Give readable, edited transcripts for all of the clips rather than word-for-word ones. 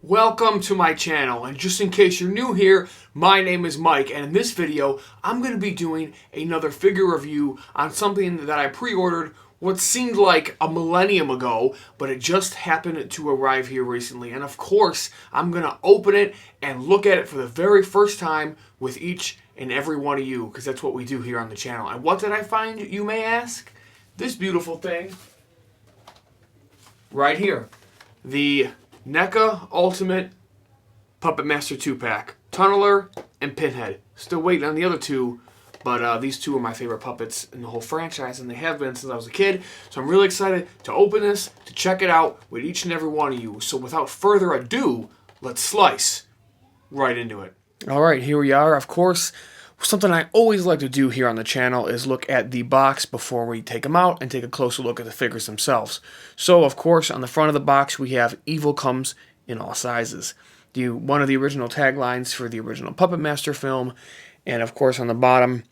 Welcome to my channel, and just in case you're new here, my name is Mike, and in this video, I'm going to be doing another figure review on something that I pre-ordered what seemed like a millennium ago, but it just happened to arrive here recently. And of course, I'm going to open it and look at it for the very first time with each and every one of you, because that's what we do here on the channel. And what did I find, you may ask? This beautiful thing right here. The Neca Ultimate Puppet Master 2-pack. Tunneler and Pinhead. Still waiting on the other two, but these two are my favorite puppets in the whole franchise, and they have been since I was a kid. So I'm really excited to open this, to check it out with each and every one of you. So without further ado, let's slice right into it. Alright, here we are. Of course, something I always like to do here on the channel is look at the box before we take them out and take a closer look at the figures themselves. So, of course, on the front of the box we have "Evil comes in all sizes." One of the original taglines for the original Puppet Master film. And, of course, on the bottom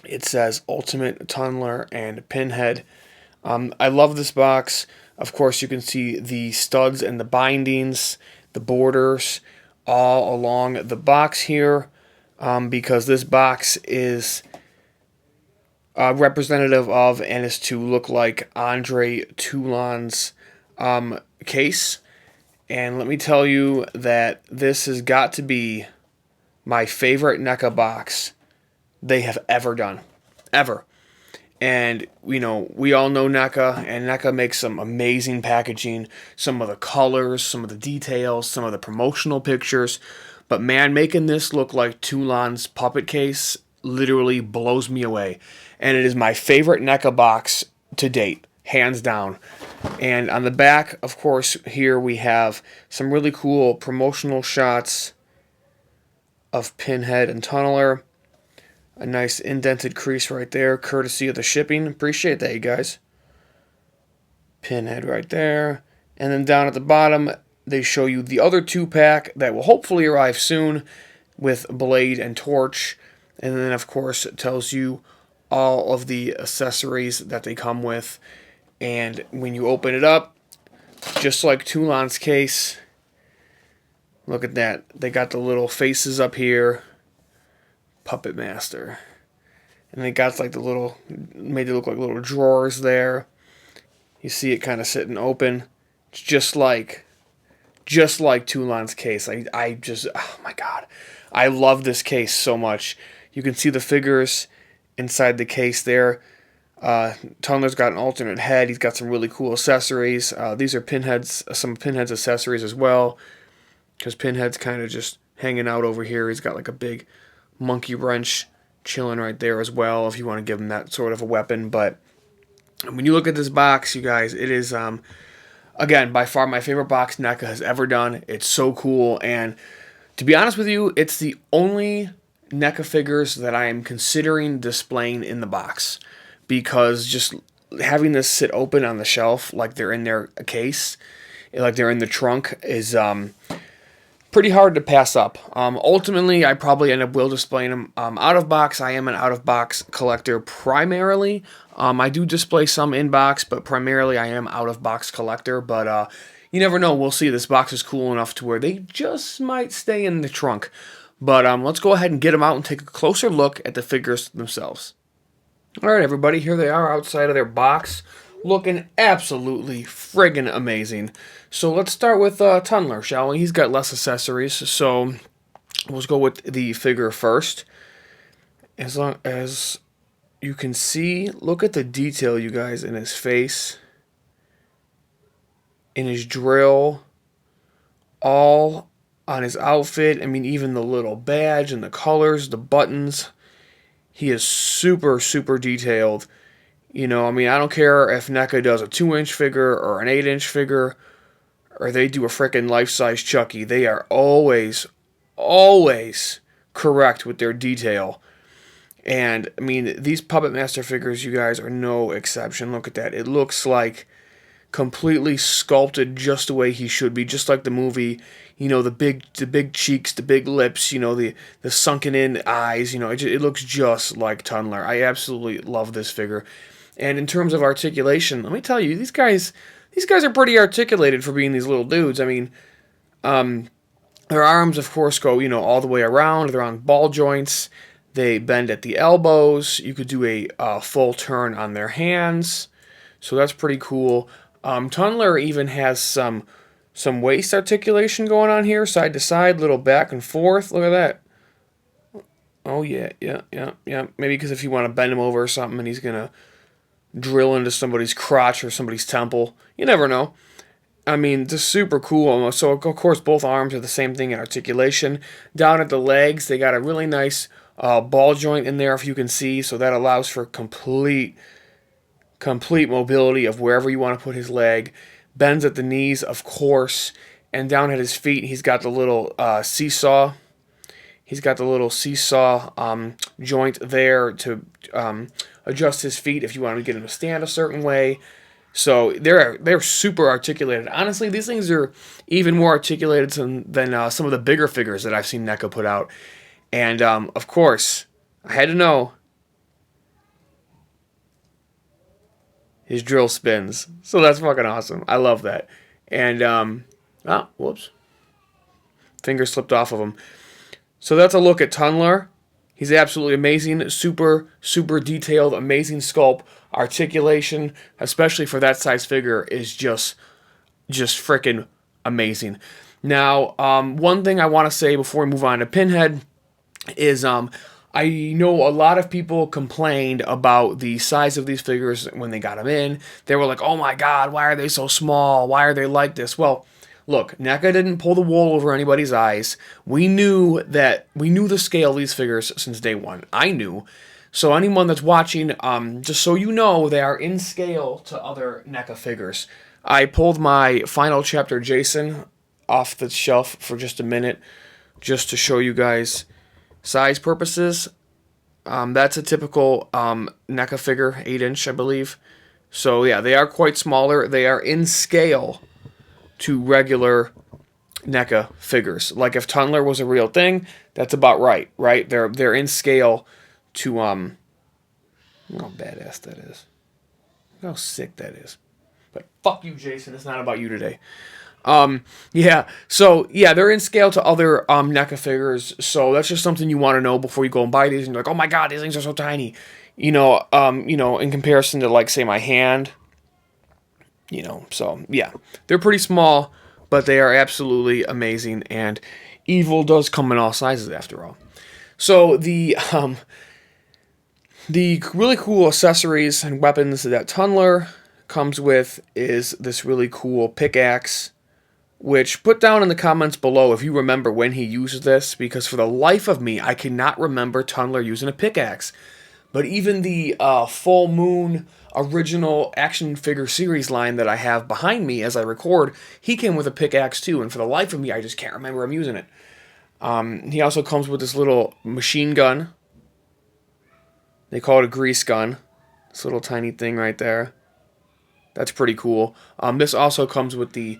it says "Ultimate Tunneler and Pinhead." I love this box. Of course, you can see the studs and the bindings, the borders, all along the box here. Because this box is representative of and is to look like Andre Toulon's case. And let me tell you that this has got to be my favorite Neca box they have ever done. Ever. And, you know, we all know Neca, and Neca makes some amazing packaging. Some of the colors, some of the details, some of the promotional pictures. But man, making this look like Toulon's puppet case literally blows me away. And it is my favorite Neca box to date, hands down. And on the back, of course, here we have some really cool promotional shots of Pinhead and Tunneler. A nice indented crease right there, courtesy of the shipping. Appreciate that, you guys. Pinhead right there. And then down at the bottom, they show you the other 2-pack that will hopefully arrive soon with Blade and Torch. And then, of course, it tells you all of the accessories that they come with. And when you open it up, just like Toulon's case, look at that. They got the little faces up here. Puppet Master. And they got like the little, made it look like little drawers there. You see it kind of sitting open. It's just like Toulon's case. I just, oh my god. I love this case so much. You can see the figures inside the case there. Tunneler's got an alternate head. He's got some really cool accessories. These are some of Pinhead's accessories as well. Because Pinhead's kind of just hanging out over here. He's got like a big monkey wrench chilling right there as well, if you want to give him that sort of a weapon. But when you look at this box, you guys, it is again, by far my favorite box Neca has ever done. It's so cool, and to be honest with you, it's the only Neca figures that I am considering displaying in the box, because just having this sit open on the shelf like they're in their case, like they're in the trunk, is pretty hard to pass up. Ultimately, I probably end up displaying them out of box. I am an out of box collector primarily. I do display some in box, but primarily I am out of box collector. But you never know. We'll see. This box is cool enough to where they just might stay in the trunk. But let's go ahead and get them out and take a closer look at the figures themselves. All right, everybody. Here they are outside of their box, looking absolutely friggin' amazing. So let's start with Tunneler, shall we? He's got less accessories, so let's go with the figure first. As long as you can see, look at the detail, you guys, in his face, in his drill, all on his outfit. I mean, even the little badge and the colors, the buttons. He is super, super detailed. You know, I mean, I don't care if Neca does a 2-inch figure or an 8-inch figure, or they do a frickin' life-size Chucky. They are always correct with their detail. And, I mean, these Puppet Master figures, you guys, are no exception. Look at that. It looks like completely sculpted just the way he should be, just like the movie. You know, the big cheeks, the big lips, you know, the sunken-in eyes. You know, it looks just like Tunneler. I absolutely love this figure. And in terms of articulation, let me tell you, these guys are pretty articulated for being these little dudes. I mean, Their arms, of course, go, all the way around. They're on ball joints. They bend at the elbows. You could do a full turn on their hands. So that's pretty cool. Tunneler even has some waist articulation going on here, side to side, little back and forth. Look at that. Oh, yeah. Maybe because if you want to bend him over or something and he's going to drill into somebody's crotch or somebody's temple. You never know. I mean, just super cool. So, of course, both arms are the same thing in articulation. Down at the legs, they got a really nice ball joint in there, if you can see. So that allows for complete mobility of wherever you want to put his leg. Bends at the knees, of course. And down at his feet, he's got the little seesaw. He's got the little seesaw joint there to adjust his feet if you want to get him to stand a certain way. So they're super articulated. Honestly, these things are even more articulated than some of the bigger figures that I've seen Neca put out. And, of course, I had to know his drill spins. So that's fucking awesome. I love that. And, whoops. Finger slipped off of him. So that's a look at Tunneler. He's absolutely amazing. Super, super detailed, amazing sculpt. Articulation, especially for that size figure, is just freaking amazing. Now, one thing I want to say before we move on to Pinhead is I know a lot of people complained about the size of these figures when they got them in. They were like, oh my god, why are they so small? Why are they like this? Well, look, Neca didn't pull the wool over anybody's eyes. We knew the scale of these figures since day one. I knew. So anyone that's watching, just so you know, they are in scale to other Neca figures. I pulled my final chapter Jason off the shelf for just a minute, just to show you guys size purposes. That's a typical Neca figure, 8-inch, I believe. So yeah, they are quite smaller. They are in scale to regular Neca figures. Like if Tunneler was a real thing, that's about right? They're in scale to how badass that is. How sick that is. But fuck you, Jason. It's not about you today. They're in scale to other Neca figures. So that's just something you want to know before you go and buy these. And you're like, oh my god, these things are so tiny. In comparison to, like, say, my hand. So yeah, they're pretty small, but they are absolutely amazing. And evil does come in all sizes, after all. So the really cool accessories and weapons that Tunneler comes with is this really cool pickaxe, which put down in the comments below if you remember when he used this, because for the life of me, I cannot remember Tunneler using a pickaxe. But even the Full Moon original action figure series line that I have behind me as I record, he came with a pickaxe too, and for the life of me, I just can't remember him using it. He also comes with this little machine gun. They call it a grease gun. This little tiny thing right there. That's pretty cool. This also comes with the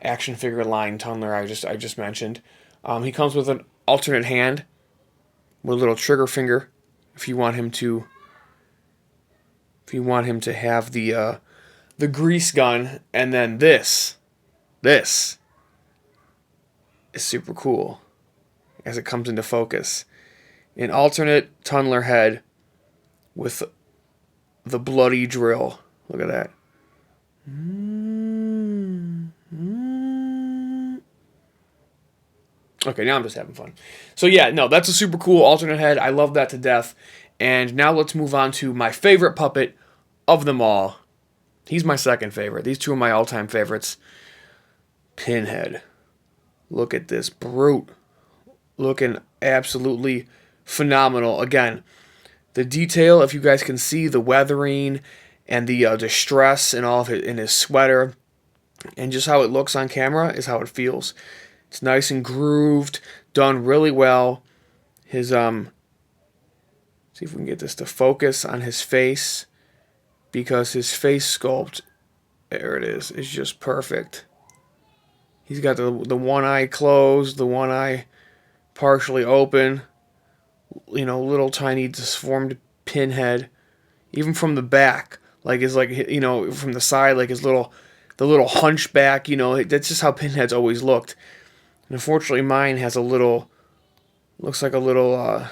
action figure line Tunneler I just mentioned. He comes with an alternate hand with a little trigger finger if you want him to have the grease gun. And then this is super cool as it comes into focus. An alternate Tunneler head with the bloody drill. Look at that. Okay, now I'm just having fun. So yeah, no, that's a super cool alternate head. I love that to death. And now let's move on to my favorite puppet of them all. He's my second favorite. These two are my all-time favorites. Pinhead. Look at this brute. Looking absolutely phenomenal. Again, the detail, if you guys can see, the weathering and the distress and all of it in his sweater, and just how it looks on camera is how it feels. It's nice and grooved, done really well. His see if we can get this to focus on his face, because his face sculpt, there it is just perfect. He's got the one eye closed, the one eye partially open. Little tiny disformed Pinhead, even from the back, from the side, like the little hunchback. That's just how Pinhead's always looked. And unfortunately, mine has a little, looks like a little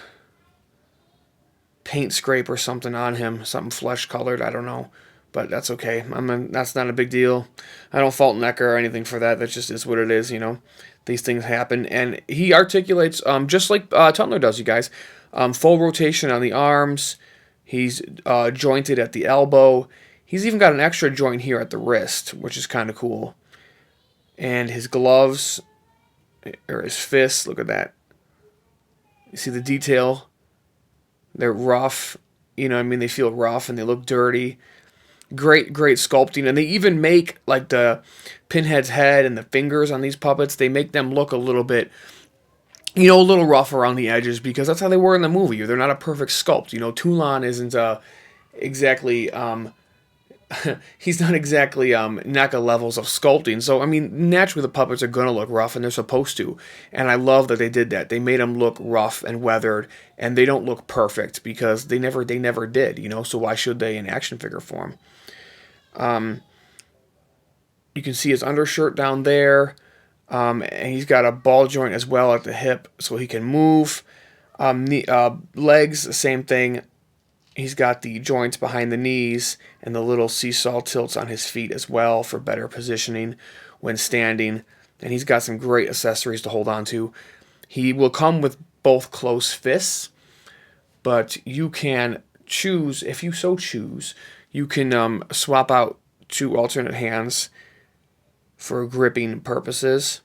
paint scrape or something on him, something flesh colored. I don't know, but that's okay. That's not a big deal. I don't fault Neca or anything for that. That just is what it is, you know. These things happen, and he articulates just like Tunneler does, you guys. Full rotation on the arms. He's jointed at the elbow. He's even got an extra joint here at the wrist, which is kind of cool. And his gloves, or his fists, look at that. You see the detail? They're rough. You know what I mean? They feel rough and they look dirty. Great sculpting. And they even make, like, the Pinhead's head and the fingers on these puppets, they make them look a little bit, you know, a little rough around the edges because that's how they were in the movie. They're not a perfect sculpt. You know, Toulon isn't exactly... he's not exactly NECA levels of sculpting. So, I mean, naturally the puppets are going to look rough, and they're supposed to. And I love that they did that. They made them look rough and weathered, and they don't look perfect because they never did, you know, so why should they in action figure form? You can see his undershirt down there, and he's got a ball joint as well at the hip so he can move. Legs, same thing. He's got the joints behind the knees and the little seesaw tilts on his feet as well for better positioning when standing. And he's got some great accessories to hold on to. He will come with both closed fists, but you can choose, if you so choose, you can swap out 2 alternate hands for gripping purposes,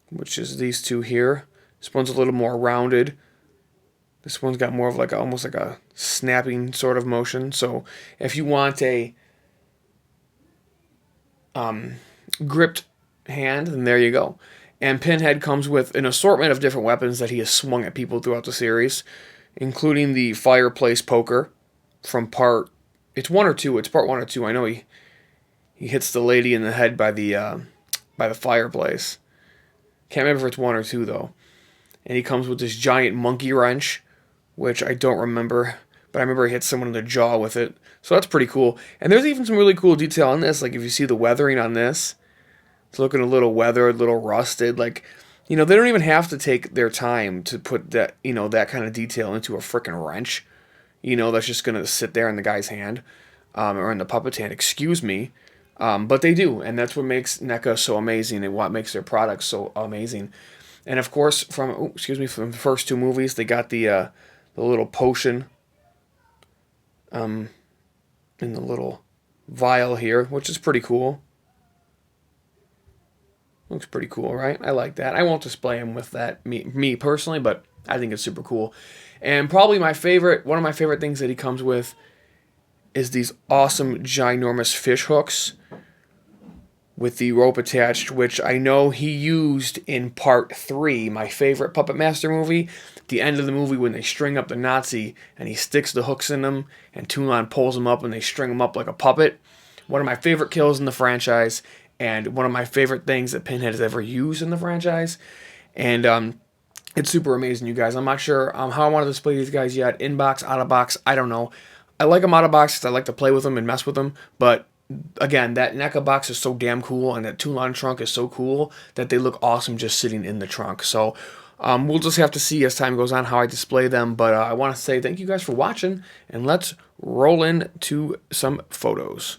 which is these 2 here. This one's a little more rounded. This one's got more of like almost like a snapping sort of motion. So if you want a gripped hand, then there you go. And Pinhead comes with an assortment of different weapons that he has swung at people throughout the series, including the fireplace poker from part... It's 1 or 2. It's part 1 or 2. I know he hits the lady in the head by the fireplace. Can't remember if it's 1 or 2 though. And he comes with this giant monkey wrench, which I don't remember, but I remember he hit someone in the jaw with it. So that's pretty cool. And there's even some really cool detail on this. Like if you see the weathering on this, it's looking a little weathered, a little rusted. Like, you know, they don't even have to take their time to put that, you know, that kind of detail into a frickin' wrench. You know, that's just going to sit there in the guy's hand, or in the puppet's hand, excuse me. But they do, and that's what makes NECA so amazing and what makes their products so amazing. And of course, from the first 2 movies, they got the little potion in the little vial here, which is pretty cool. Looks pretty cool, right? I like that. I won't display him with that, me personally, but I think it's super cool. And probably one of my favorite things that he comes with is these awesome, ginormous fish hooks with the rope attached, which I know he used in part 3, my favorite Puppet Master movie. The end of the movie when they string up the Nazi and he sticks the hooks in them and Toulon pulls them up and they string them up like a puppet. One of my favorite kills in the franchise and one of my favorite things that Pinhead has ever used in the franchise. And it's super amazing, you guys. I'm not sure how I want to display these guys yet. In-box, out-of-box, I don't know. I like them out-of-box because I like to play with them and mess with them, but again, that NECA box is so damn cool, and that Toulon trunk is so cool that they look awesome just sitting in the trunk. So we'll just have to see as time goes on how I display them. But I want to say thank you guys for watching, and let's roll into some photos.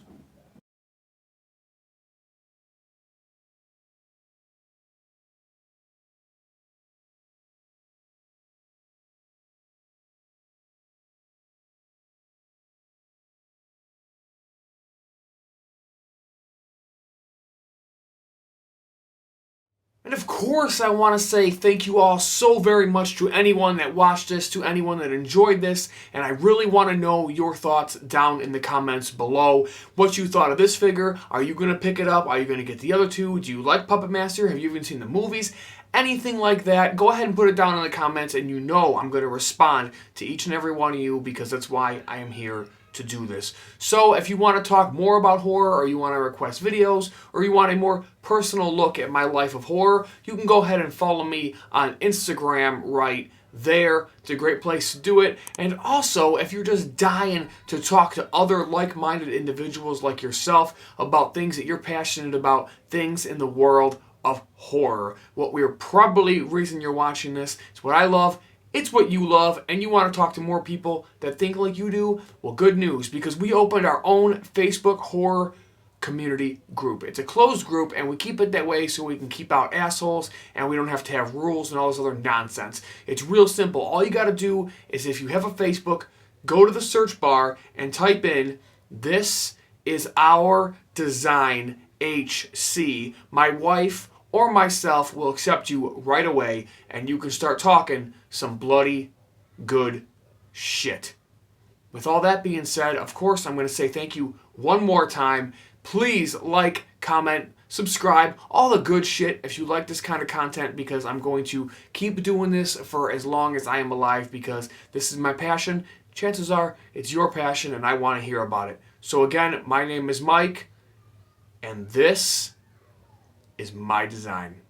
And of course, I want to say thank you all so very much to anyone that watched this, to anyone that enjoyed this, and I really want to know your thoughts down in the comments below. What you thought of this figure? Are you going to pick it up? Are you going to get the other 2? Do you like Puppet Master? Have you even seen the movies? Anything like that, go ahead and put it down in the comments, and you know I'm going to respond to each and every one of you because that's why I am here to do this. So if you want to talk more about horror, or you want to request videos, or you want a more personal look at my life of horror, you can go ahead and follow me on Instagram right there. It's a great place to do it. And also, if you're just dying to talk to other like-minded individuals like yourself about things that you're passionate about, things in the world of horror. What we're probably reason you're watching this is what I love. It's what you love, and you want to talk to more people that think like you do. Well, good news, because we opened our own Facebook horror community group. It's a closed group, and we keep it that way so we can keep out assholes and we don't have to have rules and all this other nonsense. It's real simple. All you got to do is, if you have a Facebook, go to the search bar and type in "This is Our Design HC." My wife or myself will accept you right away, and you can start talking some bloody good shit. With all that being said, of course, I'm going to say thank you one more time. Please like, comment, subscribe, all the good shit if you like this kind of content, because I'm going to keep doing this for as long as I am alive, because this is my passion. Chances are it's your passion and I want to hear about it. So again, my name is Mike, and this is my design.